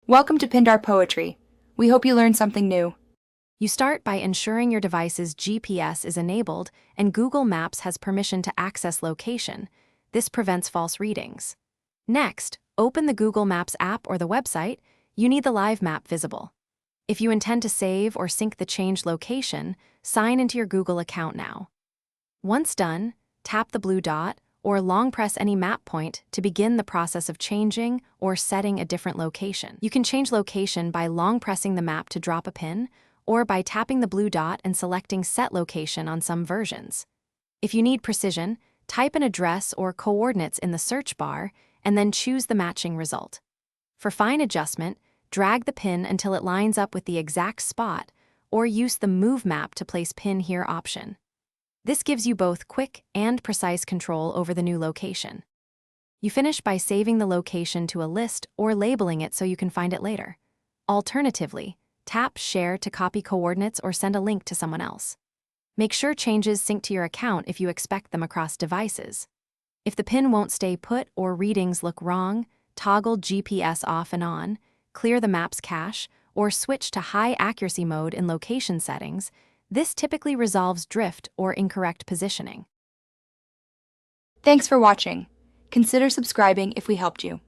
Welcome to Pindar Poetry. We hope you learned something new. You start by ensuring your device's GPS is enabled and Google Maps has permission to access location. This prevents false readings. Next, open the Google Maps app or the website. You need the live map visible. If you intend to save or sync the changed location, sign into your Google account now. Once done, tap the blue dot or long press any map point to begin the process of changing or setting a different location. You can change location by long pressing the map to drop a pin, or by tapping the blue dot and selecting Set Location on some versions. If you need precision, type an address or coordinates in the search bar and then choose the matching result. For fine adjustment, drag the pin until it lines up with the exact spot, or use the Move Map to place pin here option. This gives you both quick and precise control over the new location. You finish by saving the location to a list or labeling it so you can find it later. Alternatively, tap Share to copy coordinates or send a link to someone else. Make sure changes sync to your account if you expect them across devices. If the pin won't stay put or readings look wrong, toggle GPS off and on, clear the map's cache, or switch to high accuracy mode in location settings. This typically resolves drift or incorrect positioning. Thanks for watching. Consider subscribing if we helped you.